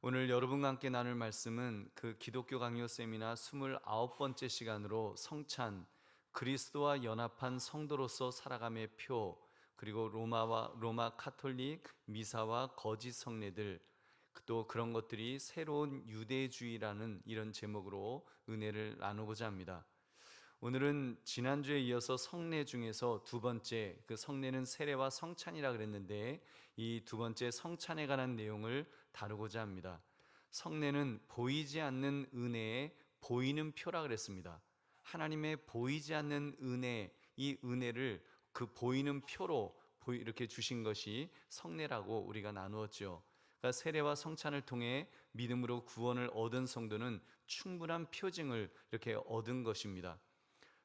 오늘 여러분과 함께 나눌 말씀은 그 기독교 강요 세미나 29번째 시간으로 성찬, 그리스도와 연합한 성도로서 살아감의 표, 그리고 로마 카톨릭 미사와 거짓 성례들, 또 그런 것들이 새로운 유대주의라는 이런 제목으로 은혜를 나누고자 합니다. 오늘은 지난주에 이어서 성례 중에서 두 번째, 그 성례는 세례와 성찬이라 그랬는데 이 두 번째 성찬에 관한 내용을 다루고자 합니다. 성례는 보이지 않는 은혜의 보이는 표라 그랬습니다. 하나님의 보이지 않는 은혜, 이 은혜를 그 보이는 표로 이렇게 주신 것이 성례라고 우리가 나누었죠. 그러니까 세례와 성찬을 통해 믿음으로 구원을 얻은 성도는 충분한 표징을 이렇게 얻은 것입니다.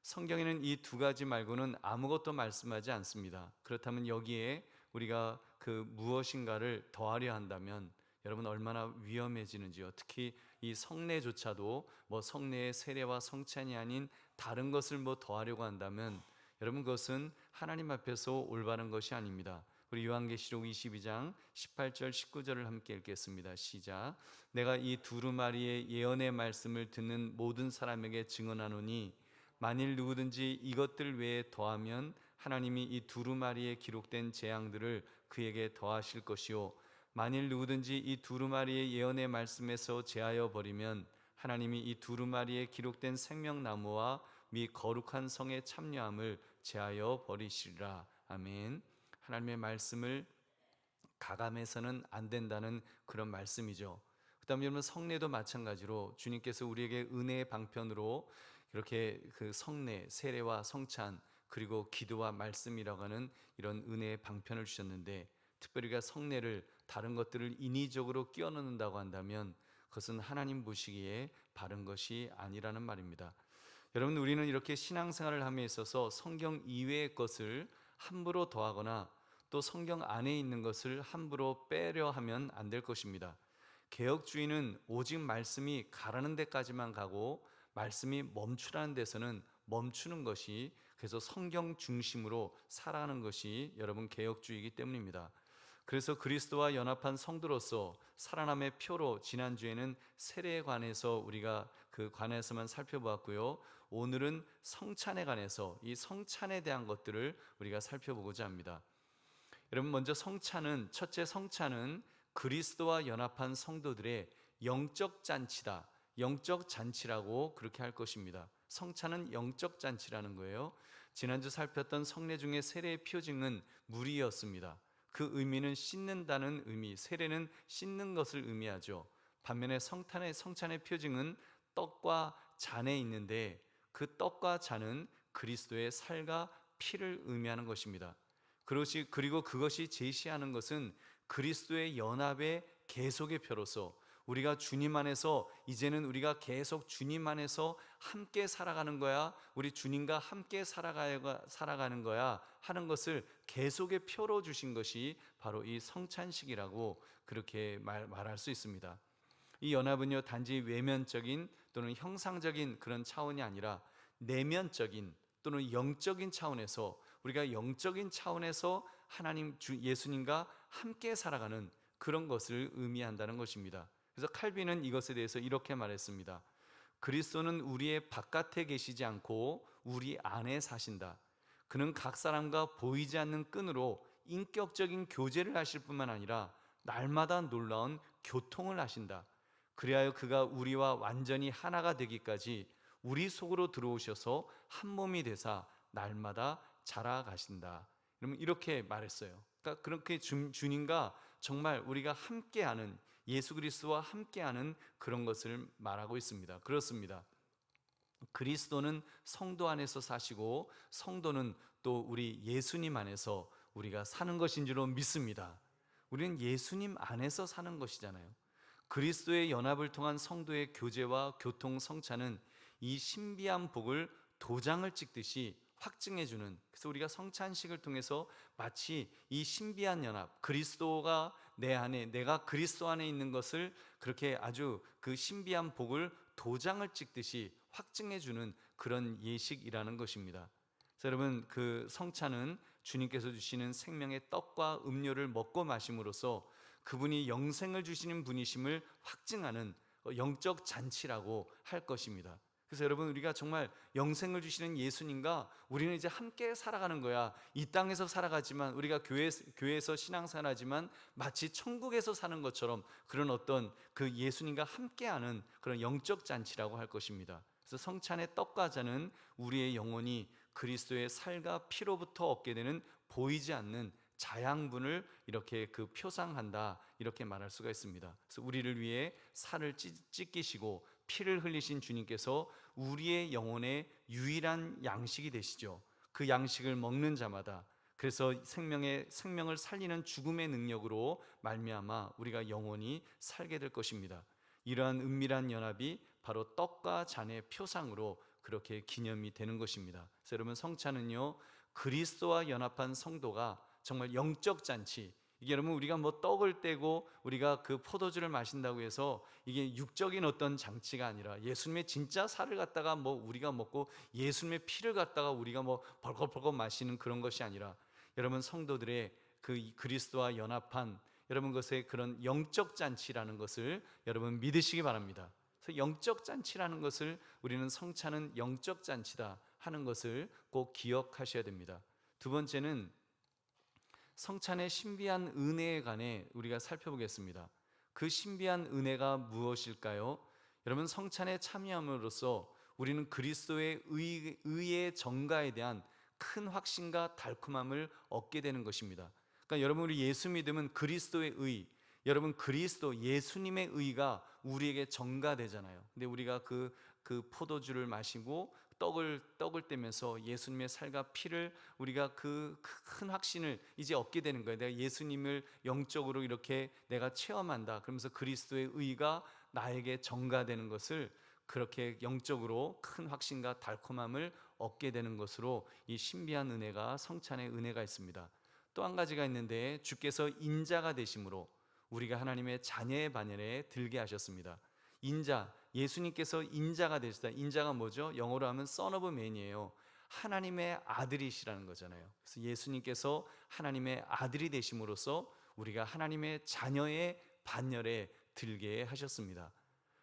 성경에는 이 두 가지 말고는 아무것도 말씀하지 않습니다. 그렇다면 여기에 우리가 그 무엇인가를 더하려 한다면 여러분 얼마나 위험해지는지요. 특히 이 성례조차도 뭐 성례의 세례와 성찬이 아닌 다른 것을 뭐 더하려고 한다면 여러분 그것은 하나님 앞에서 올바른 것이 아닙니다. 우리 요한계시록 22장 18절 19절을 함께 읽겠습니다. 시작. 내가 이 두루마리의 예언의 말씀을 듣는 모든 사람에게 증언하노니 만일 누구든지 이것들 외에 더하면 하나님이 이 두루마리에 기록된 재앙들을 그에게 더하실 것이요 만일 누구든지 이 두루마리의 예언의 말씀에서 제하여 버리면 하나님이 이 두루마리에 기록된 생명나무와 미 거룩한 성의 참여함을 제하여 버리시리라. 아멘. 하나님의 말씀을 가감해서는 안 된다는 그런 말씀이죠. 그다음에 여러분 성례도 마찬가지로 주님께서 우리에게 은혜의 방편으로 이렇게 그 성례, 세례와 성찬 그리고 기도와 말씀이라고 하는 이런 은혜의 방편을 주셨는데 특별히 우리가 성례를 다른 것들을 인위적으로 끼워 넣는다고 한다면 그것은 하나님 보시기에 바른 것이 아니라는 말입니다. 여러분 우리는 이렇게 신앙생활을 함에 있어서 성경 이외의 것을 함부로 더하거나 또 성경 안에 있는 것을 함부로 빼려 하면 안 될 것입니다. 개혁주의는 오직 말씀이 가라는 데까지만 가고 말씀이 멈추라는 데서는 멈추는 것이, 그래서 성경 중심으로 살아가는 것이 여러분 개혁주의이기 때문입니다. 그래서 그리스도와 연합한 성도로서 살아남의 표로 지난주에는 세례에 관해서 우리가 그 관해서만 살펴보았고요. 오늘은 성찬에 관해서 이 성찬에 대한 것들을 우리가 살펴보고자 합니다. 여러분 먼저 첫째 성찬은 그리스도와 연합한 성도들의 영적 잔치다. 영적 잔치라고 그렇게 할 것입니다. 성찬은 영적 잔치라는 거예요. 지난주 살폈던 성례 중에 세례의 표징은 물이었습니다. 그 의미는 씻는다는 의미, 세례는 씻는 것을 의미하죠. 반면에 성찬의 표징은 떡과 잔에 있는데 그 떡과 잔은 그리스도의 살과 피를 의미하는 것입니다. 그리고 그것이 제시하는 것은 그리스도의 연합의 계속의 표로서 우리가 주님 안에서 이제는 우리가 계속 주님 안에서 함께 살아가는 거야, 우리 주님과 함께 살아가는 거야 하는 것을 계속의 표로 주신 것이 바로 이 성찬식이라고 그렇게 말할 수 있습니다. 이 연합은요 단지 외면적인 또는 형상적인 그런 차원이 아니라 내면적인 또는 영적인 차원에서 우리가 영적인 차원에서 하나님 예수님과 함께 살아가는 그런 것을 의미한다는 것입니다. 그래서 칼빈은 이것에 대해서 이렇게 말했습니다. 그리스도는 우리의 바깥에 계시지 않고 우리 안에 사신다. 그는 각 사람과 보이지 않는 끈으로 인격적인 교제를 하실 뿐만 아니라 날마다 놀라운 교통을 하신다. 그리하여 그가 우리와 완전히 하나가 되기까지 우리 속으로 들어오셔서 한 몸이 되사 날마다 자라가신다. 이렇게 말했어요. 그러니까 그렇게 주님과 정말 우리가 함께하는, 예수 그리스도와 함께하는 그런 것을 말하고 있습니다. 그렇습니다. 그리스도는 성도 안에서 사시고 성도는 또 우리 예수님 안에서 우리가 사는 것인 줄로 믿습니다. 우리는 예수님 안에서 사는 것이잖아요. 그리스도의 연합을 통한 성도의 교제와 교통 성찬은 이 신비한 복을 도장을 찍듯이 확증해주는, 그래서 우리가 성찬식을 통해서 마치 이 신비한 연합, 그리스도가 내 안에, 내가 그리스도 안에 있는 것을 그렇게 아주 그 신비한 복을 도장을 찍듯이 확증해주는 그런 예식이라는 것입니다. 그래서 여러분 그 성찬은 주님께서 주시는 생명의 떡과 음료를 먹고 마심으로써 그분이 영생을 주시는 분이심을 확증하는 영적 잔치라고 할 것입니다. 그래서 여러분, 우리가 정말 영생을 주시는 예수님과 우리는 이제 함께 살아가는 거야. 이 땅에서 살아가지만, 우리가 교회에서 신앙생활하지만 마치 천국에서 사는 것처럼 그런 어떤 그 예수님과 함께하는 그런 영적 잔치라고 할 것입니다. 그래서 성찬의 떡과 잔은 우리의 영혼이 그리스도의 살과 피로부터 얻게 되는 보이지 않는 자양분을 이렇게 그 표상한다, 이렇게 말할 수가 있습니다. 그래서 우리를 위해 살을 찢기시고 피를 흘리신 주님께서 우리의 영혼의 유일한 양식이 되시죠. 그 양식을 먹는 자마다, 그래서 생명을 살리는 죽음의 능력으로 말미암아 우리가 영원히 살게 될 것입니다. 이러한 은밀한 연합이 바로 떡과 잔의 표상으로 그렇게 기념이 되는 것입니다. 그래서 여러분, 성찬은요, 그리스도와 연합한 성도가 정말 영적 잔치, 이게 여러분, 우리가 뭐 떡을 떼고 우리가 그 포도주를 마신다고 해서 이게 육적인 어떤 장치가 아니라, 예수님의 진짜 살을 갖다가 뭐 우리가 먹고 예수님의 피를 갖다가 우리가 뭐 벌컥벌컥 마시는 그런 것이 아니라, 여러분, 성도들의 그 그리스도와 연합한 여러분 것의 그런 영적 잔치라는 것을 여러분 믿으시기 바랍니다. 그래서 영적 잔치라는 것을, 우리는 성찬은 영적 잔치다 하는 것을 꼭 기억하셔야 됩니다. 두 번째는 성찬의 신비한 은혜에 관해 우리가 살펴보겠습니다. 그 신비한 은혜가 무엇일까요? 여러분, 성찬에 참여함으로써 우리는 그리스도의 의의 정가에 대한 큰 확신과 달콤함을 얻게 되는 것입니다. 그러니까 여러분, 우리 예수 믿으면 그리스도의 의, 여러분, 그리스도 예수님의 의가 우리에게 정가되잖아요. 근데 우리가 그 포도주를 마시고 떡을 떼면서 예수님의 살과 피를, 우리가 그 큰 확신을 이제 얻게 되는 거예요. 내가 예수님을 영적으로 이렇게 내가 체험한다, 그러면서 그리스도의 의가 나에게 정가되는 것을, 그렇게 영적으로 큰 확신과 달콤함을 얻게 되는 것으로 이 신비한 은혜가, 성찬의 은혜가 있습니다. 또 한 가지가 있는데, 주께서 인자가 되심으로 우리가 하나님의 자녀의 반열에 들게 하셨습니다. 인자, 예수님께서 인자가 되시다. 인자가 뭐죠? 영어로 하면 Son of Man이에요. 하나님의 아들이시라는 거잖아요. 그래서 예수님께서 하나님의 아들이 되심으로써 우리가 하나님의 자녀의 반열에 들게 하셨습니다.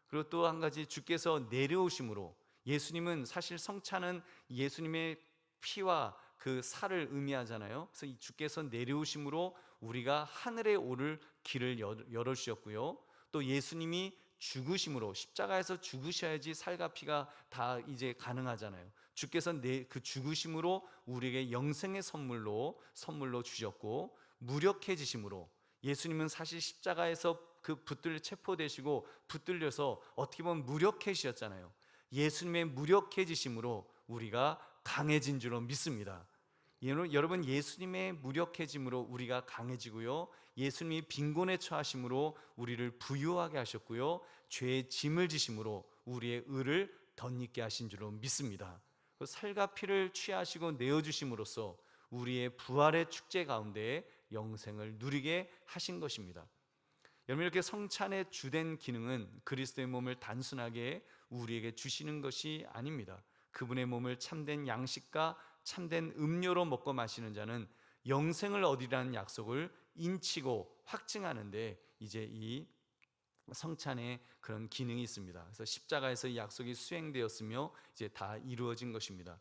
그리고 또 한 가지, 주께서 내려오심으로, 예수님은 사실 성찬은 예수님의 피와 그 살을 의미하잖아요. 그래서 이 주께서 내려오심으로 우리가 하늘에 오를 길을 열어주셨고요. 또 예수님이 죽으심으로, 십자가에서 죽으셔야지 살과 피가 다 이제 가능하잖아요. 주께서 그 죽으심으로 우리에게 영생의 선물로 주셨고, 무력해지심으로, 예수님은 사실 십자가에서 그 붙들 체포되시고 붙들려서 어떻게 보면 무력해지셨잖아요. 예수님의 무력해지심으로 우리가 강해진 줄로 믿습니다. 여러분, 예수님의 무력해짐으로 우리가 강해지고요, 예수님이 빈곤에 처하심으로 우리를 부유하게 하셨고요, 죄의 짐을 지심으로 우리의 의를 덧입게 하신 줄로 믿습니다. 살과 피를 취하시고 내어주심으로써 우리의 부활의 축제 가운데 영생을 누리게 하신 것입니다. 여러분, 이렇게 성찬의 주된 기능은 그리스도의 몸을 단순하게 우리에게 주시는 것이 아닙니다. 그분의 몸을 참된 양식과 참된 음료로 먹고 마시는 자는 영생을 얻으리라는 약속을 인치고 확증하는데, 이제 이 성찬의 그런 기능이 있습니다. 그래서 십자가에서 이 약속이 수행되었으며 이제 다 이루어진 것입니다.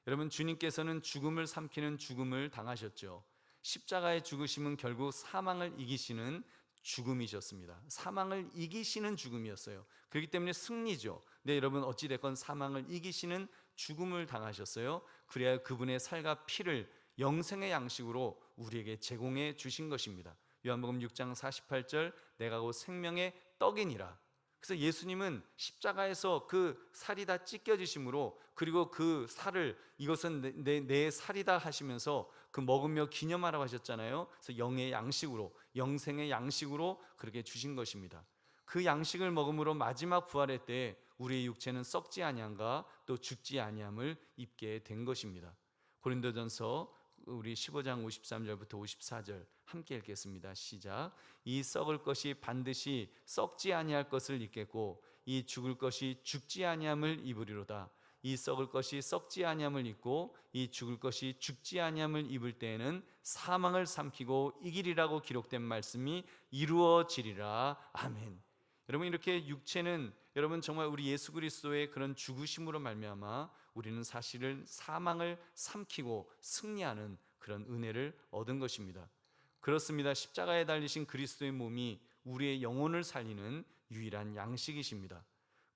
여러분, 주님께서는 죽음을 삼키는 죽음을 당하셨죠. 십자가의 죽으심은 결국 사망을 이기시는 죽음이셨습니다. 사망을 이기시는 죽음이었어요. 그렇기 때문에 승리죠. 네, 여러분, 어찌됐건 사망을 이기시는 죽음을 당하셨어요. 그래야 그분의 살과 피를 영생의 양식으로 우리에게 제공해 주신 것입니다. 요한복음 6장 48절, 내가 곧 생명의 떡이니라. 그래서 예수님은 십자가에서 그 살이 다 찢겨지심으로, 그리고 그 살을, 이것은 내 살이다 하시면서 그 먹으며 기념하라고 하셨잖아요. 그래서 영의 양식으로, 영생의 양식으로 그렇게 주신 것입니다. 그 양식을 먹음으로 마지막 부활의 때에 우리의 육체는 썩지 아니함과 또 죽지 아니함을 입게 된 것입니다. 고린도전서 우리 15장 53절부터 54절 함께 읽겠습니다. 시작. 이 썩을 것이 반드시 썩지 아니할 것을 입겠고 이 죽을 것이 죽지 아니함을 입으리로다. 이 썩을 것이 썩지 아니함을 입고 이 죽을 것이 죽지 아니함을 입을 때에는 사망을 삼키고 이기리라고 기록된 말씀이 이루어지리라. 아멘. 여러분, 이렇게 육체는 여러분 정말 우리 예수 그리스도의 그런 죽으심으로 말미암아 우리는 사실은 사망을 삼키고 승리하는 그런 은혜를 얻은 것입니다. 그렇습니다. 십자가에 달리신 그리스도의 몸이 우리의 영혼을 살리는 유일한 양식이십니다.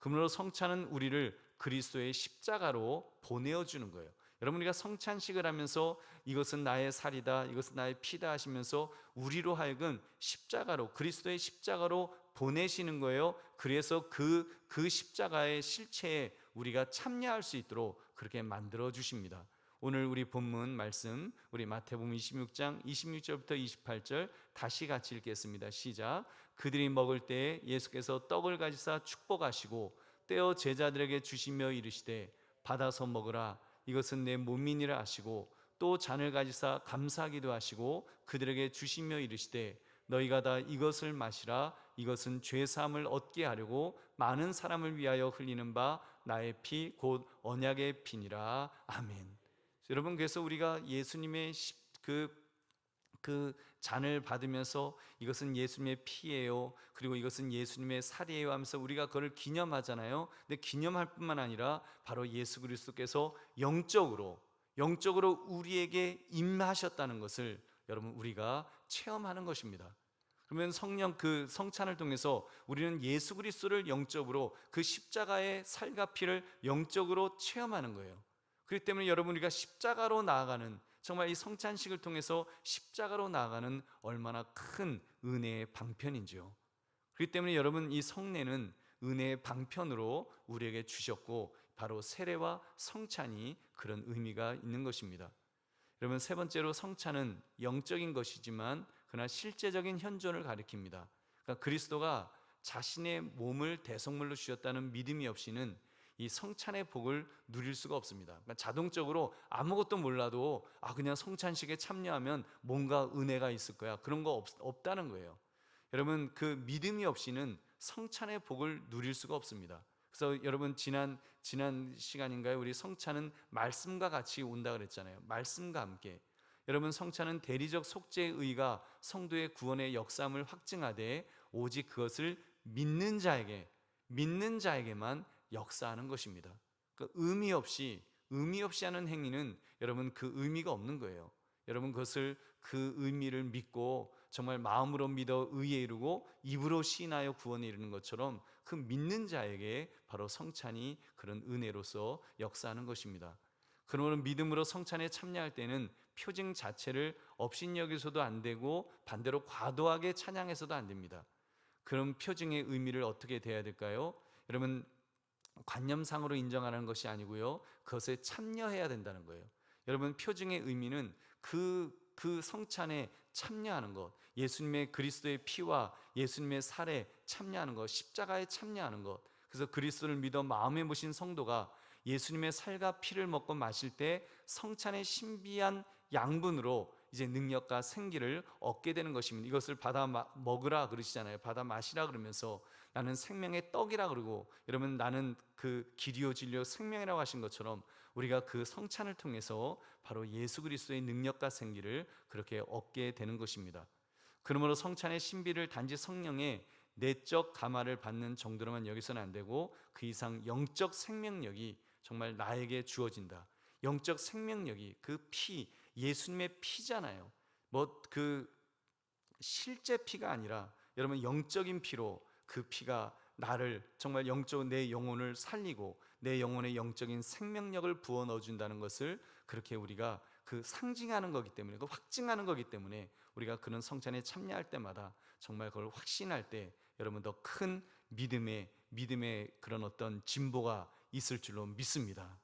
그러므로 성찬은 우리를 그리스도의 십자가로 보내어주는 거예요. 여러분, 우리가 성찬식을 하면서 이것은 나의 살이다, 이것은 나의 피다 하시면서 우리로 하여금 십자가로, 그리스도의 십자가로 보내시는 거예요. 그래서 그 십자가의 실체에 우리가 참여할 수 있도록 그렇게 만들어 주십니다. 오늘 우리 본문 말씀, 우리 마태복음 26장 26절부터 28절 다시 같이 읽겠습니다. 시작. 그들이 먹을 때에 예수께서 떡을 가지사 축복하시고 떼어 제자들에게 주시며 이르시되 받아서 먹으라, 이것은 내 몸이니라 하시고 또 잔을 가지사 감사하기도 하시고 그들에게 주시며 이르시되 너희가 다 이것을 마시라, 이것은 죄사함을 얻게 하려고 많은 사람을 위하여 흘리는 바 나의 피 곧 언약의 피니라. 아멘. 여러분, 그래서 우리가 예수님의 그 잔을 받으면서 이것은 예수님의 피예요, 그리고 이것은 예수님의 살이에요 하면서 우리가 그걸 기념하잖아요. 근데 기념할 뿐만 아니라 바로 예수 그리스도께서 영적으로 우리에게 임하셨다는 것을 여러분 우리가 체험하는 것입니다. 그러면 성령 그 성찬을 통해서 우리는 예수 그리스도를 영적으로, 그 십자가의 살과 피를 영적으로 체험하는 거예요. 그렇기 때문에 여러분, 우리가 십자가로 나아가는, 정말 이 성찬식을 통해서 십자가로 나아가는 얼마나 큰 은혜의 방편인지요. 그렇기 때문에 여러분, 이 성례는 은혜의 방편으로 우리에게 주셨고 바로 세례와 성찬이 그런 의미가 있는 것입니다. 여러분, 세 번째로 성찬은 영적인 것이지만 그러나 실제적인 현존을 가리킵니다. 그러니까 그리스도가 자신의 몸을 대성물로 주셨다는 믿음이 없이는 이 성찬의 복을 누릴 수가 없습니다. 그러니까 자동적으로 아무것도 몰라도 그냥 성찬식에 참여하면 뭔가 은혜가 있을 거야, 그런 거 없다는 거예요. 여러분, 그 믿음이 없이는 성찬의 복을 누릴 수가 없습니다. 그래서 여러분, 지난 시간인가요? 우리 성찬은 말씀과 같이 온다 그랬잖아요. 말씀과 함께. 여러분, 성찬은 대리적 속죄의 의가 성도의 구원의 역사함을 확증하되 오직 그것을 믿는 자에게만 역사하는 것입니다. 그 의미 없이 하는 행위는 여러분 그 의미가 없는 거예요. 여러분, 그것을 그 의미를 믿고 정말 마음으로 믿어 의에 이르고 입으로 시인하여 구원에 이르는 것처럼 그 믿는 자에게 바로 성찬이 그런 은혜로서 역사하는 것입니다. 그러므로 믿음으로 성찬에 참여할 때는 표징 자체를 업신여기서도 안 되고 반대로 과도하게 찬양해서도 안 됩니다. 그럼 표징의 의미를 어떻게 돼야 될까요? 여러분, 관념상으로 인정하는 것이 아니고요, 그것에 참여해야 된다는 거예요. 여러분, 표징의 의미는 그 성찬에 참여하는 것, 예수님의 그리스도의 피와 예수님의 살에 참여하는 것, 십자가에 참여하는 것. 그래서 그리스도를 믿어 마음에 모신 성도가 예수님의 살과 피를 먹고 마실 때 성찬의 신비한 양분으로 이제 능력과 생기를 얻게 되는 것입니다. 이것을 받아 먹으라 그러시잖아요. 받아 마시라 그러면서 나는 생명의 떡이라 그러고, 여러분, 나는 그 길이요 진리요 생명이라고 하신 것처럼 우리가 그 성찬을 통해서 바로 예수 그리스도의 능력과 생기를 그렇게 얻게 되는 것입니다. 그러므로 성찬의 신비를 단지 성령의 내적 감화를 받는 정도로만 여기서는 안 되고 그 이상 영적 생명력이 정말 나에게 주어진다. 영적 생명력이 그 피, 예수님의 피잖아요. 뭐 그 실제 피가 아니라 여러분 영적인 피로 그 피가 나를 정말 영적 내 영혼을 살리고 내 영혼의 영적인 생명력을 부어 넣어준다는 것을 그렇게 우리가 그 상징하는 거기 때문에, 그 확증하는 거기 때문에 우리가 그런 성찬에 참여할 때마다 정말 그걸 확신할 때 여러분 더 큰 믿음의 그런 어떤 진보가 있을 줄로 믿습니다.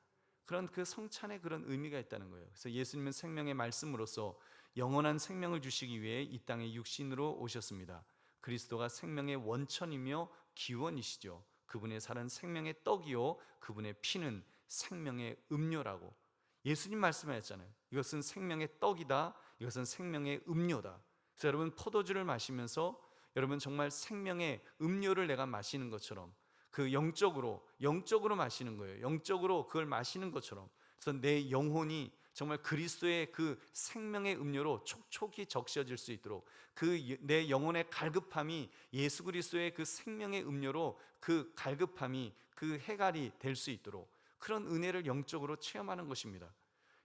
그런 그 성찬에 그런 의미가 있다는 거예요. 그래서 예수님은 생명의 말씀으로서 영원한 생명을 주시기 위해 이 땅에 육신으로 오셨습니다. 그리스도가 생명의 원천이며 기원이시죠. 그분의 살은 생명의 떡이요 그분의 피는 생명의 음료라고 예수님 말씀하셨잖아요. 이것은 생명의 떡이다, 이것은 생명의 음료다. 그래서 여러분, 포도주를 마시면서 여러분 정말 생명의 음료를 내가 마시는 것처럼 그 영적으로 마시는 거예요. 영적으로 그걸 마시는 것처럼. 그래서 내 영혼이 정말 그리스도의 그 생명의 음료로 촉촉히 적셔질 수 있도록, 그 내 영혼의 갈급함이 예수 그리스도의 그 생명의 음료로 그 갈급함이 그 해갈이 될 수 있도록 그런 은혜를 영적으로 체험하는 것입니다.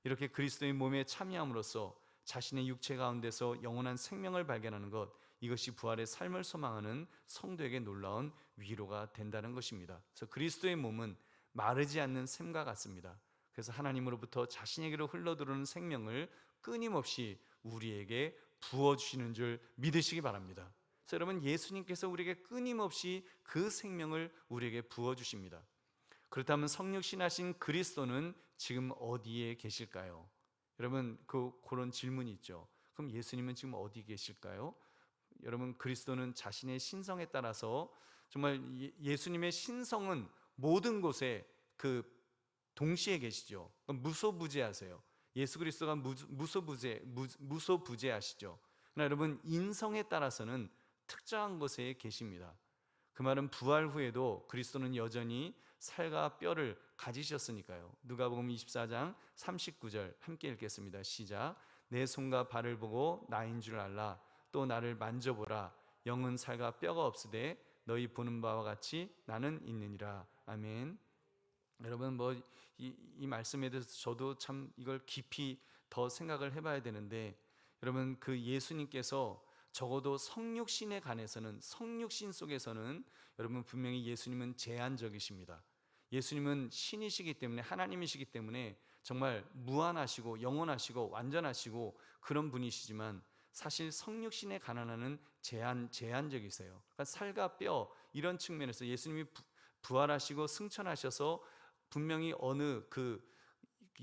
이렇게 그리스도의 몸에 참여함으로써 자신의 육체 가운데서 영원한 생명을 발견하는 것, 이것이 부활의 삶을 소망하는 성도에게 놀라운 위로가 된다는 것입니다. 그래서 그리스도의 몸은 마르지 않는 샘과 같습니다. 그래서 하나님으로부터 자신에게로 흘러들어오는 생명을 끊임없이 우리에게 부어주시는 줄 믿으시기 바랍니다. 그래서 여러분, 예수님께서 우리에게 끊임없이 그 생명을 우리에게 부어주십니다. 그렇다면 성육신하신 그리스도는 지금 어디에 계실까요? 여러분, 그런 질문이 있죠. 그럼 예수님은 지금 어디 계실까요? 여러분, 그리스도는 자신의 신성에 따라서 정말 예수님의 신성은 모든 곳에 동시에 계시죠. 무소부재하세요. 예수 그리스도가 무소부재하시죠. 그러나 여러분, 인성에 따라서는 특정한 곳에 계십니다. 그 말은 부활 후에도 그리스도는 여전히 살과 뼈를 가지셨으니까요. 누가복음 24장 39절 함께 읽겠습니다. 시작. 내 손과 발을 보고 나인 줄 알라. 또 나를 만져보라. 영은 살과 뼈가 없으되 너희 보는 바와 같이 나는 있느니라. 아멘. 여러분, 이 말씀에 대해서 저도 참 이걸 깊이 더 생각을 해봐야 되는데, 여러분, 그 예수님께서 적어도 성육신에 관해서는, 성육신 속에서는 여러분 분명히 예수님은 제한적이십니다. 예수님은 신이시기 때문에, 하나님이시기 때문에 정말 무한하시고 영원하시고 완전하시고 그런 분이시지만, 사실 성육신에 관한하는 제한적이세요. 그러니까 살과 뼈, 이런 측면에서 예수님이 부활하시고 승천하셔서 분명히 어느 그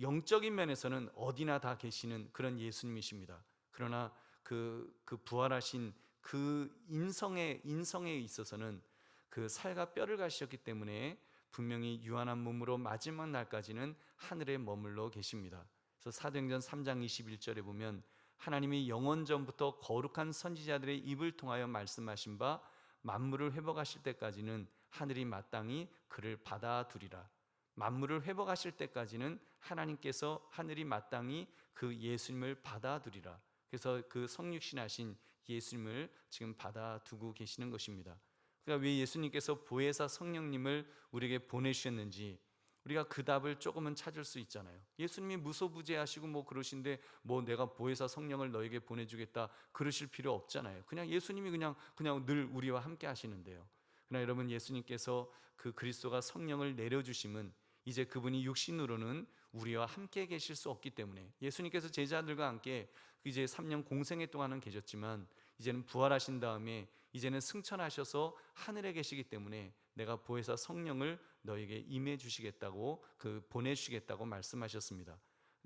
영적인 면에서는 어디나 다 계시는 그런 예수님이십니다. 그러나 그 부활하신 그 인성에 있어서는 그 살과 뼈를 가지셨기 때문에 분명히 유한한 몸으로 마지막 날까지는 하늘에 머물러 계십니다. 그래서 사도행전 3장 21절에 보면 하나님이 영원 전부터 거룩한 선지자들의 입을 통하여 말씀하신 바 만물을 회복하실 때까지는 하늘이 마땅히 그를 받아두리라. 만물을 회복하실 때까지는 하나님께서, 하늘이 마땅히 그 예수님을 받아두리라. 그래서 그 성육신하신 예수님을 지금 받아두고 계시는 것입니다. 그러니까 왜 예수님께서 보혜사 성령님을 우리에게 보내주셨는지 우리가 그 답을 조금은 찾을 수 있잖아요. 예수님이 무소부재하시고 그러신데 내가 보혜사 성령을 너에게 보내주겠다 그러실 필요 없잖아요. 그냥 예수님이 그냥 늘 우리와 함께 하시는데요. 그러나 여러분, 예수님께서 그 그리스도가 성령을 내려주심은 이제 그분이 육신으로는 우리와 함께 계실 수 없기 때문에, 예수님께서 제자들과 함께 이제 3년 공생애 동안은 계셨지만 이제는 부활하신 다음에 이제는 승천하셔서 하늘에 계시기 때문에 내가 보혜사 성령을 너에게 임해 주시겠다고, 보내주시겠다고 말씀하셨습니다.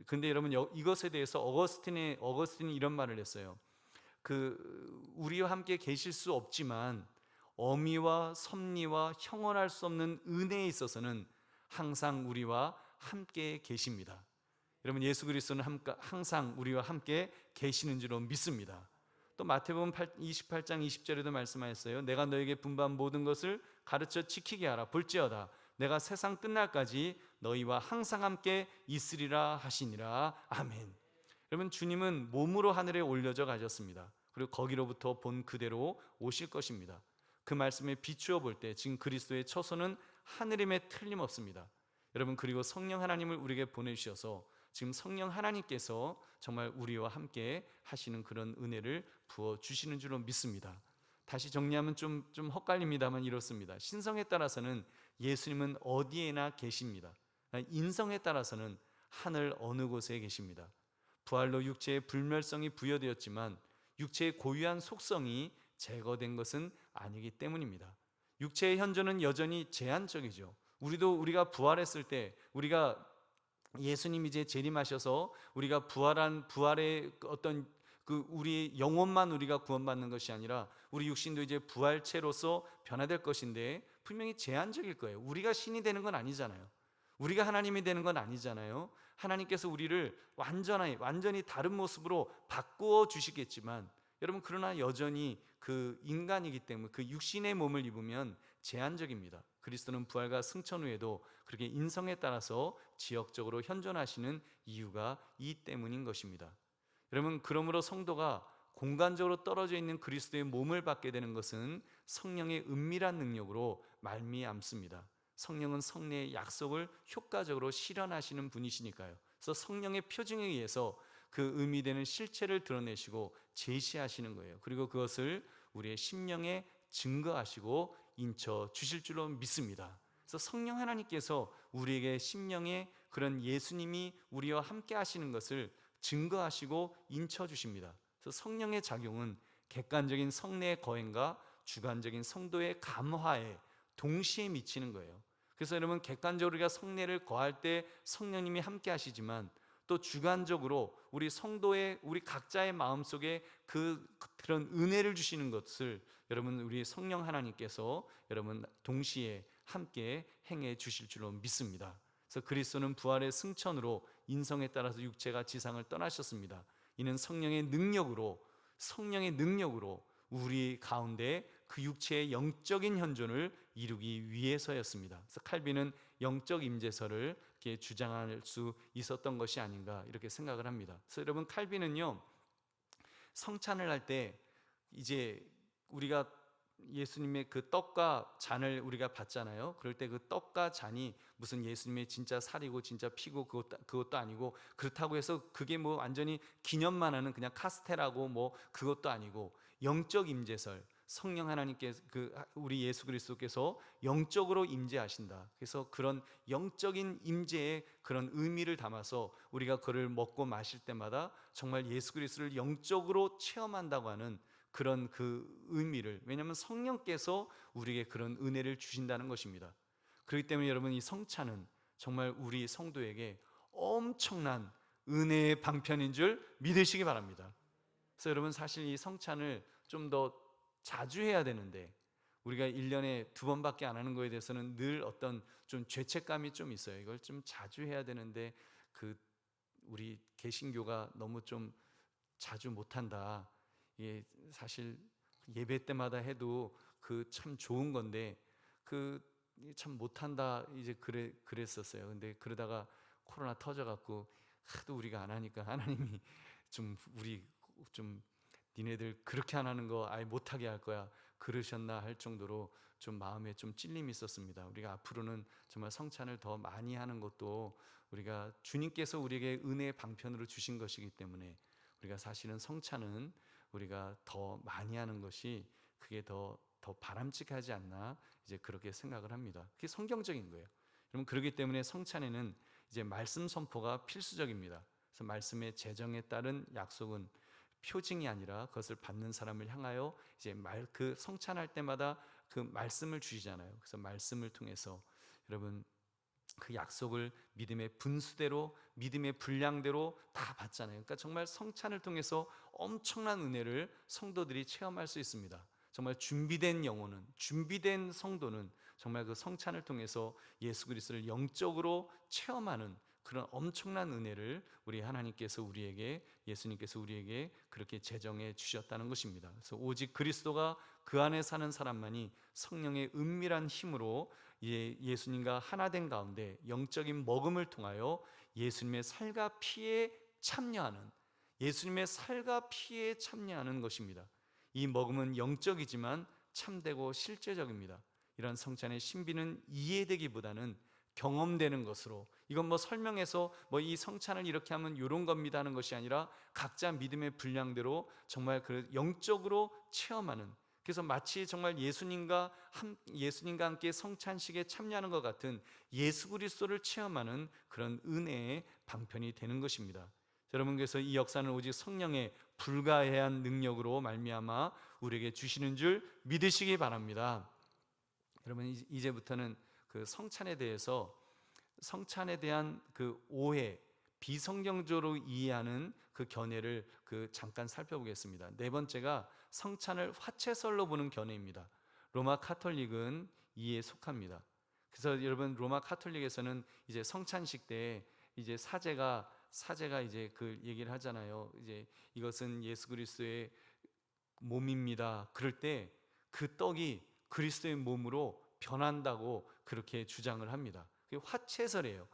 근데 여러분, 이것에 대해서 어거스틴이 이런 말을 했어요. 우리와 함께 계실 수 없지만 어미와 섭리와 형언할 수 없는 은혜에 있어서는 항상 우리와 함께 계십니다. 여러분, 예수 그리스도는 항상 우리와 함께 계시는 줄로 믿습니다. 또 마태복음 28장 20절에도 말씀하셨어요. 내가 너에게 분부한 모든 것을 가르쳐 지키게 하라. 볼지어다 내가 세상 끝날까지 너희와 항상 함께 있으리라 하시니라. 아멘. 여러분, 주님은 몸으로 하늘에 올려져 가셨습니다. 그리고 거기로부터 본 그대로 오실 것입니다. 그 말씀에 비추어 볼 때 지금 그리스도의 처소는 하늘임에 틀림없습니다. 여러분, 그리고 성령 하나님을 우리에게 보내주셔서 지금 성령 하나님께서 정말 우리와 함께 하시는 그런 은혜를 부어주시는 줄로 믿습니다. 다시 정리하면 좀 헛갈립니다만 이렇습니다. 신성에 따라서는 예수님은 어디에나 계십니다. 인성에 따라서는 하늘 어느 곳에 계십니다. 부활로 육체의 불멸성이 부여되었지만 육체의 고유한 속성이 제거된 것은 아니기 때문입니다. 육체의 현존은 여전히 제한적이죠. 우리가 부활했을 때, 우리가 예수님이 이제 재림하셔서 우리가 부활의 어떤 우리 영혼만 우리가 구원받는 것이 아니라 우리 육신도 이제 부활체로서 변화될 것인데 분명히 제한적일 거예요. 우리가 신이 되는 건 아니잖아요. 우리가 하나님이 되는 건 아니잖아요. 하나님께서 우리를 완전히 다른 모습으로 바꾸어 주시겠지만, 여러분, 그러나 여전히 그 인간이기 때문에 그 육신의 몸을 입으면 제한적입니다. 그리스도는 부활과 승천 후에도 그렇게 인성에 따라서 지역적으로 현존하시는 이유가 이 때문인 것입니다. 여러분, 그러므로 성도가 공간적으로 떨어져 있는 그리스도의 몸을 받게 되는 것은 성령의 은밀한 능력으로 말미암습니다. 성령은 성례의 약속을 효과적으로 실현하시는 분이시니까요. 그래서 성령의 표징에 의해서 그 의미되는 실체를 드러내시고 제시하시는 거예요. 그리고 그것을 우리의 심령에 증거하시고 인쳐 주실 줄로 믿습니다. 그래서 성령 하나님께서 우리에게 심령에 그런 예수님이 우리와 함께 하시는 것을 증거하시고 인쳐 주십니다. 그래서 성령의 작용은 객관적인 성례의 거행과 주관적인 성도의 감화에 동시에 미치는 거예요. 그래서 여러분, 객관적으로 우리가 성례를 거할 때 성령님이 함께 하시지만 또 주관적으로 우리 성도의 우리 각자의 마음속에 그런 은혜를 주시는 것을 여러분, 우리 성령 하나님께서 여러분 동시에 함께 행해 주실 줄로 믿습니다. 그래서 그리스도는 부활의 승천으로 인성에 따라서 육체가 지상을 떠나셨습니다. 이는 성령의 능력으로 우리 가운데 그 육체의 영적인 현존을 이루기 위해서였습니다. 그래서 칼빈은 영적 임재설을 이렇게 주장할 수 있었던 것이 아닌가 이렇게 생각을 합니다. 그래서 여러분, 칼빈은요, 성찬을 할 때 이제 우리가 예수님의 그 떡과 잔을 우리가 받잖아요. 그럴 때 그 떡과 잔이 무슨 예수님의 진짜 살이고 진짜 피고 그것도 아니고, 그렇다고 해서 그게 뭐 완전히 기념만 하는 그냥 카스테라고 뭐 그것도 아니고, 영적 임재설, 성령 하나님께서 우리 예수 그리스도께서 영적으로 임재하신다. 그래서 그런 영적인 임재의 그런 의미를 담아서 우리가 그를 먹고 마실 때마다 정말 예수 그리스도를 영적으로 체험한다고 하는 그런 그 의미를, 왜냐하면 성령께서 우리에게 그런 은혜를 주신다는 것입니다. 그렇기 때문에 여러분, 이 성찬은 정말 우리 성도에게 엄청난 은혜의 방편인 줄 믿으시기 바랍니다. 그래서 여러분, 사실 이 성찬을 좀 더 자주 해야 되는데 우리가 1년에 2번밖에 안 하는 거에 대해서는 늘 어떤 좀 죄책감이 좀 있어요. 이걸 좀 자주 해야 되는데 우리 개신교가 너무 좀 자주 못한다. 이게 사실 예배 때마다 해도 참 좋은 건데 참 못한다 이제 그랬었어요. 근데 그러다가 코로나 터져갖고 하도 우리가 안 하니까 하나님이 우리 니네들 그렇게 안 하는 거 아예 못하게 할 거야 그러셨나 할 정도로 좀 마음에 좀 찔림이 있었습니다. 우리가 앞으로는 정말 성찬을 더 많이 하는 것도 우리가 주님께서 우리에게 은혜의 방편으로 주신 것이기 때문에 우리가 사실은 성찬은 우리가 더 많이 하는 것이 그게 더 바람직하지 않나 이제 그렇게 생각을 합니다. 그게 성경적인 거예요. 여러분, 그렇기 때문에 성찬에는 이제 말씀 선포가 필수적입니다. 그래서 말씀의 제정에 따른 약속은 표징이 아니라 그것을 받는 사람을 향하여 이제 그 성찬할 때마다 그 말씀을 주시잖아요. 그래서 말씀을 통해서 여러분 그 약속을 믿음의 분수대로, 믿음의 분량대로 다 받잖아요. 그러니까 정말 성찬을 통해서 엄청난 은혜를 성도들이 체험할 수 있습니다. 정말 준비된 영혼은, 준비된 성도는 정말 그 성찬을 통해서 예수 그리스도를 영적으로 체험하는 그런 엄청난 은혜를 우리 하나님께서 예수님께서 우리에게 그렇게 제정해 주셨다는 것입니다. 그래서 오직 그리스도가 그 안에 사는 사람만이 성령의 은밀한 힘으로 예수님과 하나 된 가운데 영적인 먹음을 통하여 예수님의 살과 피에 참여하는 것입니다. 이 먹음은 영적이지만 참되고 실제적입니다. 이런 성찬의 신비는 이해되기보다는 경험되는 것으로, 이건 뭐 설명해서 이 성찬을 이렇게 하면 이런 겁니다 하는 것이 아니라 각자 믿음의 분량대로 정말 그 영적으로 체험하는, 그래서 마치 정말 예수님과 함께 성찬식에 참여하는 것 같은 예수 그리스도를 체험하는 그런 은혜의 방편이 되는 것입니다. 여러분, 그래서 이 역사는 오직 성령의 불가해한 능력으로 말미암아 우리에게 주시는 줄 믿으시기 바랍니다. 여러분, 이제부터는 그 성찬에 대한 그 오해, 비성경적으로 이해하는 그 견해를 잠깐 살펴보겠습니다. 네 번째가 성찬을 화채설로 보는 견해입니다. 로마 카톨릭은 이에 속합니다. 그래서 여러분, 로마 카톨릭에서는 이제 성찬식 때 이제 사제가 이제 그 얘기를 하잖아요. 이제 이것은 예수 그리스도의 몸입니다. 그럴 때 그 떡이 그리스도의 몸으로 변한다고 그렇게 주장을 합니다. 그게 화채설이에요.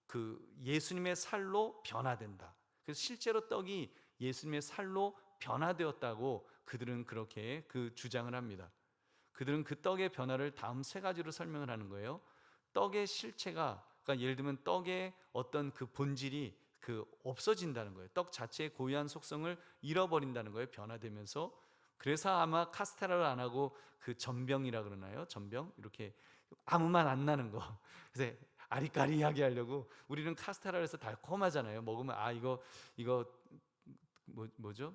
그 예수님의 살로 변화된다. 그래서 실제로 떡이 예수님의 살로 변화되었다고 그들은 그렇게 그 주장을 합니다. 그들은 그 떡의 변화를 다음 세 가지로 설명을 하는 거예요. 떡의 실체가, 그러니까 예를 들면 떡의 어떤 그 본질이 없어진다는 거예요. 떡 자체의 고유한 속성을 잃어버린다는 거예요. 변화되면서. 그래서 아마 카스테라를 안 하고 그 전병이라 그러나요? 전병 이렇게 아무 맛 안 나는 거. 그래서 아리까리하게 하려고 우리는 카스테라를 해서 달콤하잖아요. 먹으면 이거 뭐죠?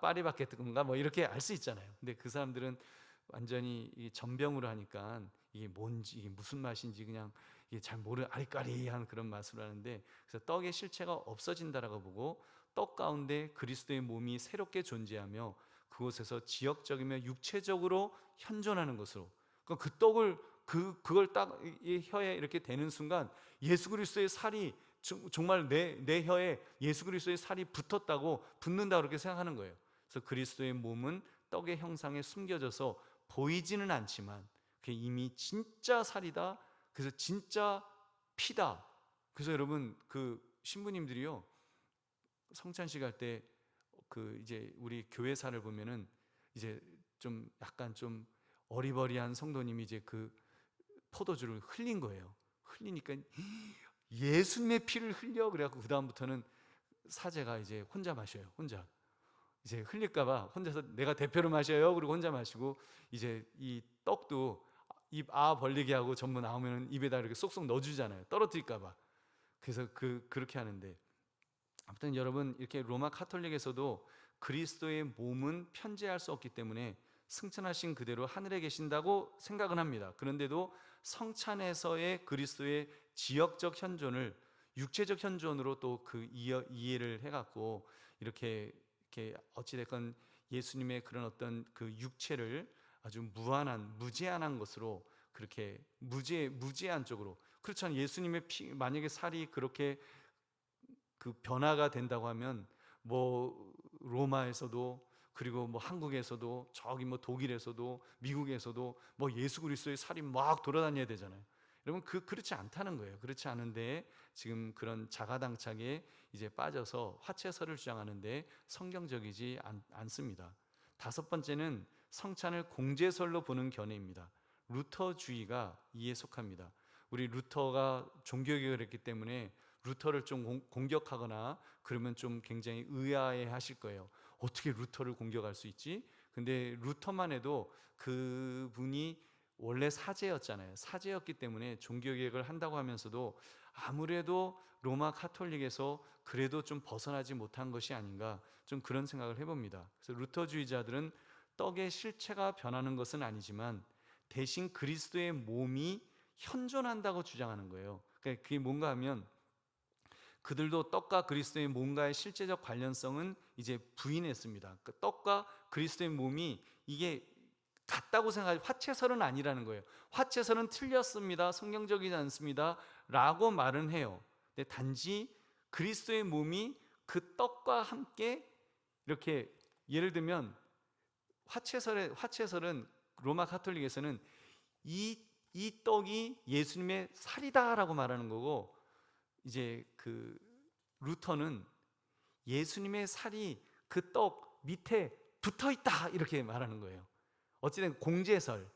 파리바게뜨인가 뭐 이렇게 알 수 있잖아요. 근데 그 사람들은 완전히 이 전병으로 하니까 이게 뭔지 이게 무슨 맛인지 그냥 이게 잘 모르는 아리까리한 그런 맛으로 하는데, 그래서 떡의 실체가 없어진다라고 보고 떡 가운데 그리스도의 몸이 새롭게 존재하며 그곳에서 지역적이며 육체적으로 현존하는 것으로, 그러니까 그 떡을 그걸 딱 이 혀에 이렇게 대는 순간 예수 그리스도의 살이 정말 내 혀에 예수 그리스도의 살이 붙는다 그렇게 생각하는 거예요. 그래서 그리스도의 몸은 떡의 형상에 숨겨져서 보이지는 않지만 그게 이미 진짜 살이다. 그래서 진짜 피다. 그래서 여러분 그 신부님들이요 성찬식 할 때 그 이제 우리 교회사를 보면은 이제 좀 약간 좀 어리버리한 성도님이 이제 그 포도주를 흘린 거예요. 흘리니까 예수님의 피를 흘려 그래갖고 그 다음부터는 사제가 이제 혼자 마셔요. 혼자 이제 흘릴까봐 혼자서 내가 대표로 마셔요. 그리고 혼자 마시고 이제 이 떡도 입 벌리게 하고 전부 나오면 입에다 이렇게 쏙쏙 넣어주잖아요. 떨어뜨릴까봐. 그래서 그렇게 하는데, 아무튼 여러분 이렇게 로마 카톨릭에서도 그리스도의 몸은 편재할 수 없기 때문에 승천하신 그대로 하늘에 계신다고 생각은 합니다. 그런데도 성찬에서의 그리스도의 지역적 현존을 육체적 현존으로 또 이해를 해갖고 이렇게 어찌됐건 예수님의 그런 어떤 그 육체를 아주 무제한한 것으로 그렇게 무제한 쪽으로, 그렇잖아요. 예수님의 피, 만약에 살이 그렇게 그 변화가 된다고 하면 뭐 로마에서도 그리고 뭐 한국에서도 저기 뭐 독일에서도 미국에서도 뭐 예수 그리스도의 살이 막 돌아다녀야 되잖아요. 여러분 그렇지 않다는 거예요. 그렇지 않은데 지금 그런 자가당착에 이제 빠져서 화채설을 주장하는데 성경적이지 않습니다. 다섯 번째는 성찬을 공제설로 보는 견해입니다. 루터주의가 이에 속합니다. 우리 루터가 종교개혁을 했기 때문에 루터를 좀 공격하거나 그러면 좀 굉장히 의아해 하실 거예요. 어떻게 루터를 공격할 수 있지? 근데 루터만 해도 그분이 원래 사제였잖아요. 사제였기 때문에 종교개혁을 한다고 하면서도 아무래도 로마 카톨릭에서 그래도 좀 벗어나지 못한 것이 아닌가, 좀 그런 생각을 해봅니다. 그래서 루터주의자들은 떡의 실체가 변하는 것은 아니지만 대신 그리스도의 몸이 현존한다고 주장하는 거예요. 그러니까 그게 뭔가 하면 그들도 떡과 그리스도의 몸과의 실제적 관련성은 이제 부인했습니다. 그 떡과 그리스도의 몸이 이게 같다고 생각하지, 화채설은 아니라는 거예요. 화채설은 틀렸습니다. 성경적이지 않습니다. 라고 말은 해요. 근데 단지 그리스도의 몸이 그 떡과 함께 이렇게, 예를 들면 화채설은 로마 카톨릭에서는 이 떡이 예수님의 살이다라고 말하는 거고, 이제 그 루터는 예수님의 살이 그 떡 밑에 붙어 있다 이렇게 말하는 거예요. 어찌된 공제설,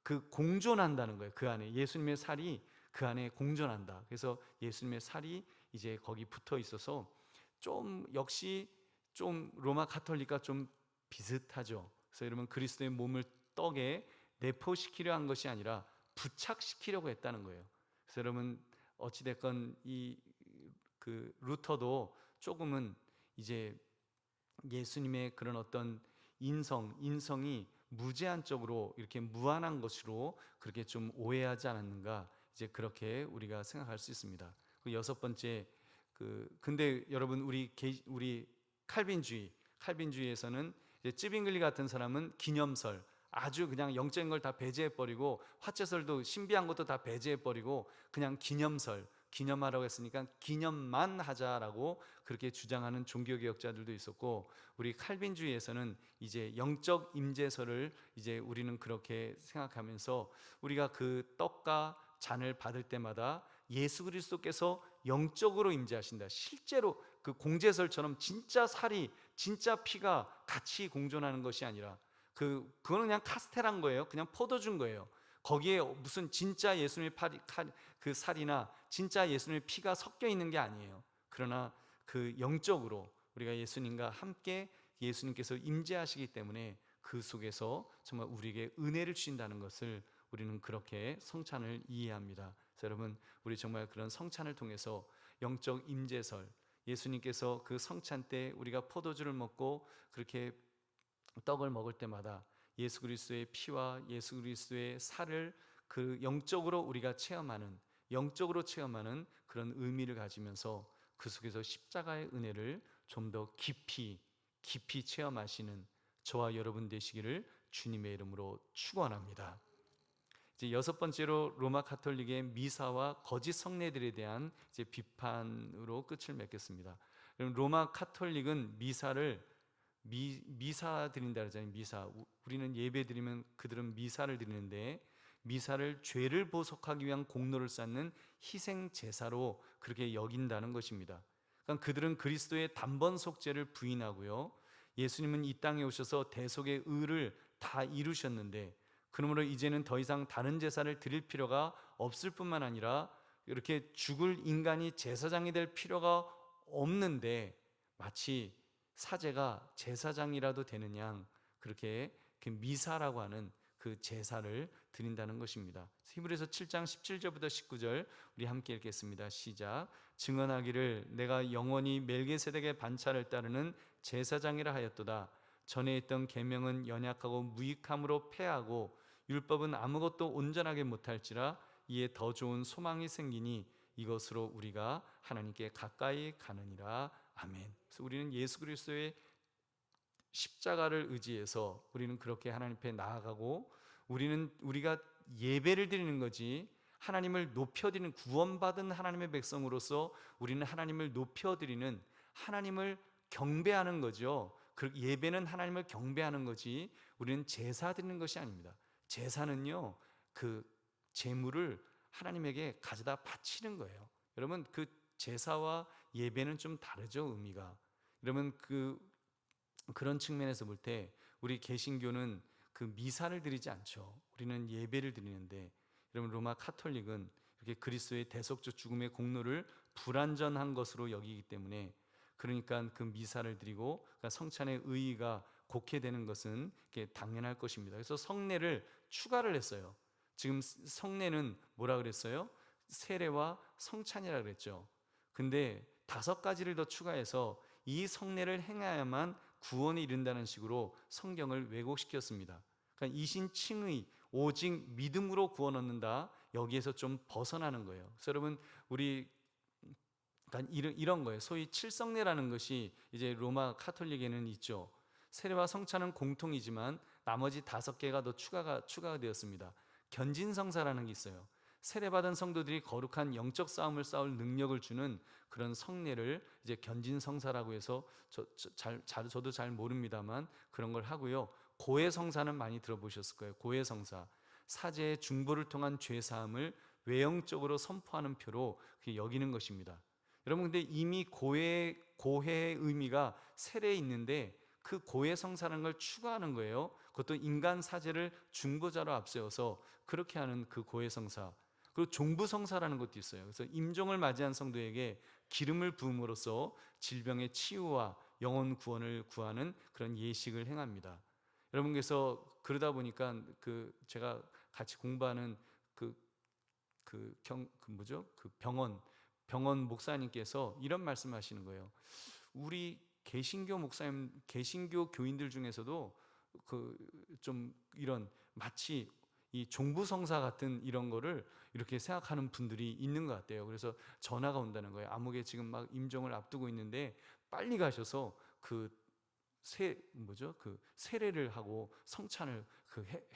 그 공존한다는 거예요. 그 안에 예수님의 살이 그 안에 공존한다. 그래서 예수님의 살이 이제 거기 붙어 있어서 좀 역시 좀 로마 카톨릭과 좀 비슷하죠. 그래서 여러분 그리스도의 몸을 떡에 내포시키려 한 것이 아니라 부착시키려고 했다는 거예요. 그래서 여러분 어찌됐건 그 루터도 조금은 이제 예수님의 그런 어떤 인성이 무제한적으로 이렇게 무한한 것으로 그렇게 좀 오해하지 않았는가, 이제 그렇게 우리가 생각할 수 있습니다. 그 여섯 번째, 근데 여러분 우리 칼빈주의에서는 이제 찌빙글리 같은 사람은 기념설, 아주 그냥 영적인 걸 다 배제해 버리고 화채설도 신비한 것도 다 배제해 버리고 그냥 기념하라고 했으니까 기념만 하자라고 그렇게 주장하는 종교개혁자들도 있었고, 우리 칼빈주의에서는 이제 영적 임재설을 이제 우리는 그렇게 생각하면서 우리가 그 떡과 잔을 받을 때마다 예수 그리스도께서 영적으로 임재하신다, 실제로 그 공제설처럼 진짜 살이 진짜 피가 같이 공존하는 것이 아니라 그거는 그냥 카스테라인 거예요. 그냥 포도주인 거예요. 거기에 무슨 진짜 예수님의 그 살이나 진짜 예수님의 피가 섞여 있는 게 아니에요. 그러나 그 영적으로 우리가 예수님과 함께 예수님께서 임재하시기 때문에 그 속에서 정말 우리에게 은혜를 주신다는 것을 우리는 그렇게 성찬을 이해합니다. 그래서 여러분, 우리 정말 그런 성찬을 통해서 영적 임재설, 예수님께서 그 성찬 때 우리가 포도주를 먹고 그렇게 떡을 먹을 때마다 예수 그리스도의 피와 예수 그리스도의 살을 그 영적으로 우리가 체험하는, 영적으로 체험하는 그런 의미를 가지면서 그 속에서 십자가의 은혜를 좀 더 깊이 체험하시는 저와 여러분 되시기를 주님의 이름으로 축원합니다. 이제 여섯 번째로 로마 가톨릭의 미사와 거짓 성례들에 대한 이제 비판으로 끝을 맺겠습니다. 로마 가톨릭은 미사를 미사 드린다 그러잖아요. 미사. 우리는 예배 드리면 그들은 미사를 드리는데, 미사를 죄를 보속하기 위한 공로를 쌓는 희생 제사로 그렇게 여긴다는 것입니다. 그러니까 그들은 그리스도의 단번 속죄를 부인하고요, 예수님은 이 땅에 오셔서 대속의 의를 다 이루셨는데 그러므로 이제는 더 이상 다른 제사를 드릴 필요가 없을 뿐만 아니라 이렇게 죽을 인간이 제사장이 될 필요가 없는데, 마치 사제가 제사장이라도 되는 양 그렇게 그 미사라고 하는 그 제사를 드린다는 것입니다. 히브리서 7장 17절부터 19절 우리 함께 읽겠습니다. 시작. 증언하기를 내가 영원히 멜기세덱의 반차를 따르는 제사장이라 하였도다. 전에 있던 계명은 연약하고 무익함으로 패하고 율법은 아무것도 온전하게 못할지라 이에 더 좋은 소망이 생기니 이것으로 우리가 하나님께 가까이 가느니라. 아멘. 그래서 우리는 예수 그리스도의 십자가를 의지해서 우리는 그렇게 하나님 앞에 나아가고, 우리가 예배를 드리는 거지, 하나님을 높여드리는, 구원받은 하나님의 백성으로서 우리는 하나님을 높여드리는, 하나님을 경배하는 거죠. 그 예배는 하나님을 경배하는 거지 우리는 제사 드리는 것이 아닙니다. 제사는요, 그 제물을 하나님에게 가져다 바치는 거예요. 여러분, 그 제사와 예배는 좀 다르죠, 의미가. 여러분, 그런 측면에서 볼 때 우리 개신교는 그 미사를 드리지 않죠. 우리는 예배를 드리는데, 여러분, 로마 카톨릭은 이렇게 그리스도의 대속적 죽음의 공로를 불완전한 것으로 여기기 때문에, 그러니까 그 미사를 드리고 그러니까 성찬의 의의가 곡해되는 것은 당연할 것입니다. 그래서 성례를 추가를 했어요. 지금 성례는 뭐라 그랬어요? 세례와 성찬이라 그랬죠. 근데 5가지를 더 추가해서 이 성례를 행해야만 구원에 이른다는 식으로 성경을 왜곡시켰습니다. 그러니까 이신칭의 오직 믿음으로 구원 얻는다, 여기에서 좀 벗어나는 거예요. 그래서 여러분, 우리 그러니까 이런 거예요. 소위 칠성례라는 것이 이제 로마 카톨릭에는 있죠. 세례와 성찬은 공통이지만 나머지 5개가 더 추가가 되었습니다. 견진성사라는 게 있어요. 세례받은 성도들이 거룩한 영적 싸움을 싸울 능력을 주는 그런 성례를 이제 견진성사라고 해서 저도 잘 모릅니다만 그런 걸 하고요. 고해성사는 많이 들어보셨을 거예요. 고해성사, 사제의 중보를 통한 죄사함을 외형적으로 선포하는 표로 여기는 것입니다. 여러분, 근데 이미 고해의 의미가 세례에 있는데 그 고해성사라는 걸 추가하는 거예요. 그것도 인간 사제를 중보자로 앞세워서 그렇게 하는 그 고해성사. 그리고 종부성사라는 것도 있어요. 그래서 임종을 맞이한 성도에게 기름을 부음으로써 질병의 치유와 영혼 구원을 구하는 그런 예식을 행합니다. 여러분, 그래서 그러다 보니까 제가 같이 공부하는 병원 목사님께서 이런 말씀하시는 거예요. 우리 개신교 목사님, 개신교 교인들 중에서도 좀 이런 마치 이 종부성사 같은 이런 거를 이렇게 생각하는 분들이 있는 것 같아요. 그래서 전화가 온다는 거예요. 아무개 지금 막 임종을 앞두고 있는데 빨리 가셔서 세례를 하고 성찬을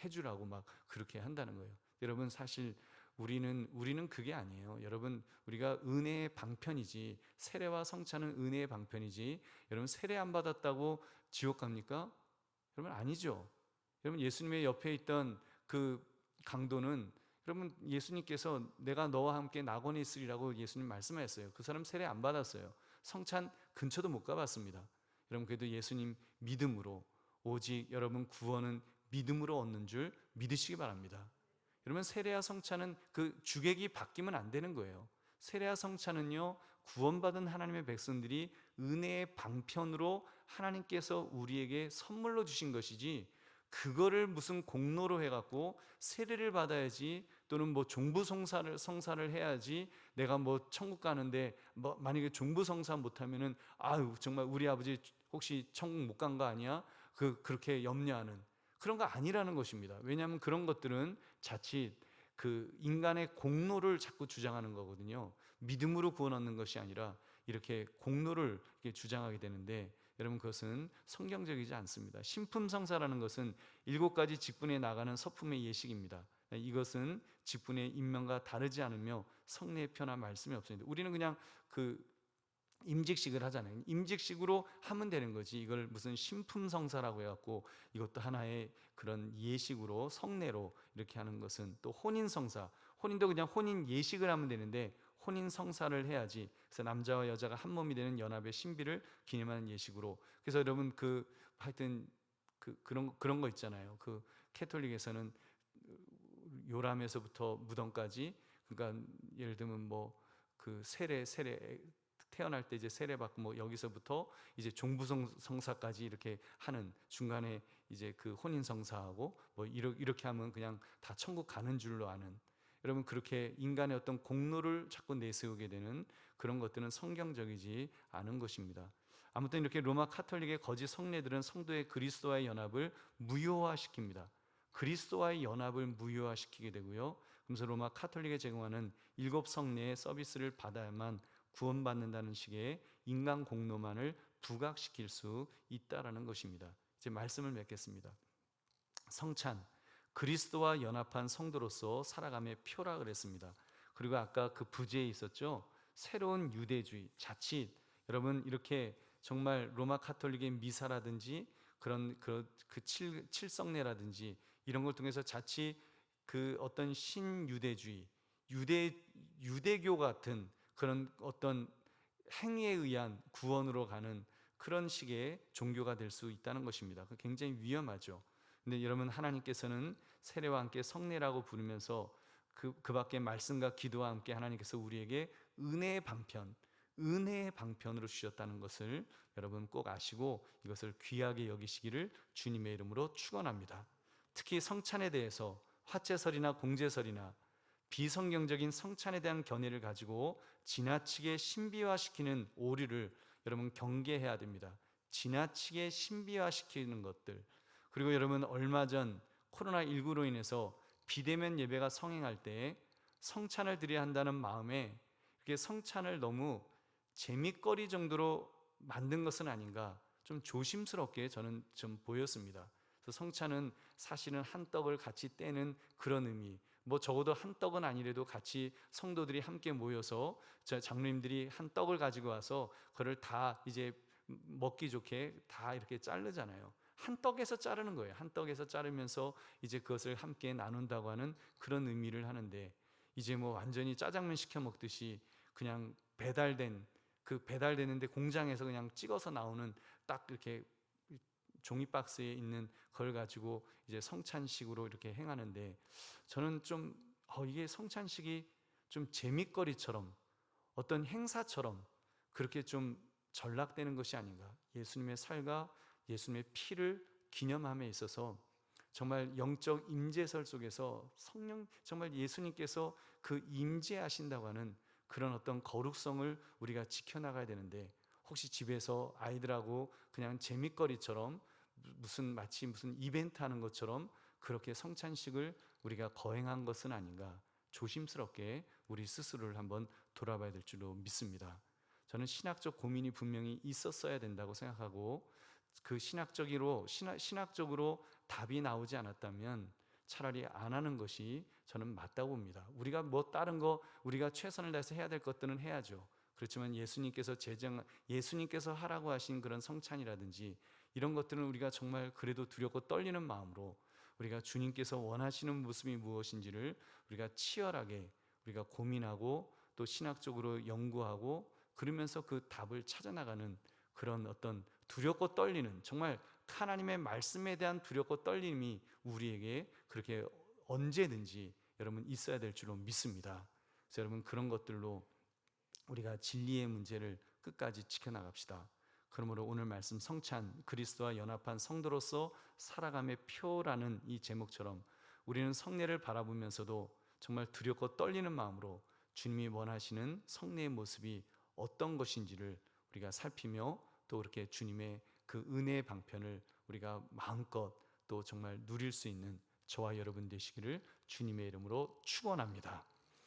해주라고 막 그렇게 한다는 거예요. 여러분, 사실 우리는 그게 아니에요. 여러분, 우리가 은혜의 방편이지, 세례와 성찬은 은혜의 방편이지, 여러분 세례 안 받았다고 지옥 갑니까? 여러분 아니죠. 여러분 예수님의 옆에 있던 그 강도는, 여러분 예수님께서 내가 너와 함께 낙원에 있으리라고 예수님 말씀하셨어요. 그 사람 세례 안 받았어요. 성찬 근처도 못 가봤습니다. 여러분 그래도 예수님 믿음으로, 오직 여러분 구원은 믿음으로 얻는 줄 믿으시기 바랍니다. 여러분 세례와 성찬은 그 주객이 바뀌면 안 되는 거예요. 세례와 성찬은요, 구원받은 하나님의 백성들이 은혜의 방편으로 하나님께서 우리에게 선물로 주신 것이지, 그거를 무슨 공로로 해갖고 세례를 받아야지, 또는 뭐 종부성사를 해야지 내가 뭐 천국 가는데, 뭐 만약에 종부성사 못하면은 아유 정말 우리 아버지 혹시 천국 못 간 거 아니야? 그렇게 염려하는 그런 거 아니라는 것입니다. 왜냐하면 그런 것들은 자칫 그 인간의 공로를 자꾸 주장하는 거거든요. 믿음으로 구원 얻는 것이 아니라 이렇게 공로를 이렇게 주장하게 되는데, 여러분 그것은 성경적이지 않습니다. 신품성사라는 것은 7가지 직분에 나가는 서품의 예식입니다. 이것은 직분의 인명과 다르지 않으며 성례의 표나 말씀이 없습니다. 우리는 그냥 그 임직식을 하잖아요. 임직식으로 하면 되는 거지, 이걸 무슨 신품성사라고 해갖고 이것도 하나의 그런 예식으로, 성례로 이렇게 하는 것은, 또 혼인성사, 혼인도 그냥 혼인 예식을 하면 되는데 혼인성사를 해야지. 그래서 남자와 여자가 한 몸이 되는 연합의 신비를 기념하는 예식으로. 그래서 여러분 하여튼 그런 거 있잖아요. 그 캐톨릭에서는 요람에서부터 무덤까지, 그러니까 예를 들면 뭐 그 세례 태어날 때 이제 세례 받고, 뭐 여기서부터 이제 종부성사까지 이렇게 하는, 중간에 이제 그 혼인 성사하고 뭐 이렇게 하면 그냥 다 천국 가는 줄로 아는, 여러분 그렇게 인간의 어떤 공로를 자꾸 내세우게 되는 그런 것들은 성경적이지 않은 것입니다. 아무튼 이렇게 로마 카톨릭의 거짓 성례들은 성도의 그리스도와의 연합을 무효화시킵니다. 그리스도와의 연합을 무효화시키게 되고요. 그래서 로마 카톨릭에 제공하는 7성례의 서비스를 받아야만 구원받는다는 식의 인간 공로만을 부각시킬 수 있다라는 것입니다. 이제 말씀을 맺겠습니다. 성찬, 그리스도와 연합한 성도로서 살아감의 표라 그랬습니다. 그리고 아까 그 부제에 있었죠. 새로운 유대주의, 자칫 여러분 이렇게 정말 로마 카톨릭의 미사라든지 그 칠성례라든지 이런 걸 통해서 자칫 그 어떤 신유대주의, 유대교 같은 그런 어떤 행위에 의한 구원으로 가는 그런 식의 종교가 될 수 있다는 것입니다. 굉장히 위험하죠. 근데 여러분 하나님께서는 세례와 함께 성례라고 부르면서 그 밖에 말씀과 기도와 함께 하나님께서 우리에게 은혜의 방편으로 주셨다는 것을 여러분 꼭 아시고 이것을 귀하게 여기시기를 주님의 이름으로 축원합니다. 특히 성찬에 대해서 화채설이나 공제설이나 비성경적인 성찬에 대한 견해를 가지고 지나치게 신비화시키는 오류를 여러분 경계해야 됩니다. 지나치게 신비화시키는 것들. 그리고 여러분 얼마 전 코로나19로 인해서 비대면 예배가 성행할 때 성찬을 드려야 한다는 마음에 이렇게 성찬을 너무 재밌거리 정도로 만든 것은 아닌가, 좀 조심스럽게 저는 좀 보였습니다. 그래서 성찬은 사실은 한 떡을 같이 떼는 그런 의미, 뭐 적어도 한 떡은 아니래도 같이 성도들이 함께 모여서 장로님들이 한 떡을 가지고 와서 그걸 다 이제 먹기 좋게 다 이렇게 자르잖아요. 한 떡에서 자르는 거예요. 한 떡에서 자르면서 이제 그것을 함께 나눈다고 하는 그런 의미를 하는데, 이제 뭐 완전히 짜장면 시켜 먹듯이 그냥 배달되는데 공장에서 그냥 찍어서 나오는 딱 이렇게 종이 박스에 있는 걸 가지고 이제 성찬식으로 이렇게 행하는데, 저는 좀 이게 성찬식이 좀 재밌거리처럼 어떤 행사처럼 그렇게 좀 전락되는 것이 아닌가. 예수님의 살과 예수님의 피를 기념함에 있어서 정말 영적 임재설 속에서 성령, 정말 예수님께서 그 임재하신다고 하는 그런 어떤 거룩성을 우리가 지켜나가야 되는데, 혹시 집에서 아이들하고 그냥 재밌거리처럼 마치 무슨 이벤트 하는 것처럼 그렇게 성찬식을 우리가 거행한 것은 아닌가, 조심스럽게 우리 스스로를 한번 돌아봐야 될 줄로 믿습니다. 저는 신학적 고민이 분명히 있었어야 된다고 생각하고, 그 신학적으로 답이 나오지 않았다면 차라리 안 하는 것이 저는 맞다고 봅니다. 우리가 뭐 다른 거 우리가 최선을 다해서 해야 될 것들은 해야죠. 그렇지만 예수님께서 하라고 하신 그런 성찬이라든지 이런 것들은 우리가 정말 그래도 두렵고 떨리는 마음으로 우리가 주님께서 원하시는 모습이 무엇인지를 우리가 치열하게 우리가 고민하고 또 신학적으로 연구하고 그러면서 그 답을 찾아나가는 그런 어떤 두렵고 떨리는, 정말 하나님의 말씀에 대한 두렵고 떨림이 우리에게 그렇게 언제든지 여러분 있어야 될 줄로 믿습니다. 그래서 여러분 그런 것들로 우리가 진리의 문제를 끝까지 지켜나갑시다. 그러므로 오늘 말씀 성찬, 그리스도와 연합한 성도로서 살아감의 표라는 이 제목처럼 우리는 성례를 바라보면서도 정말 두렵고 떨리는 마음으로 주님이 원하시는 성례의 모습이 어떤 것인지를 우리가 살피며 또 그렇게 주님의 그 은혜의 방편을 우리가 마음껏 또 정말 누릴 수 있는 저와 여러분 되시기를 주님의 이름으로 축원합니다.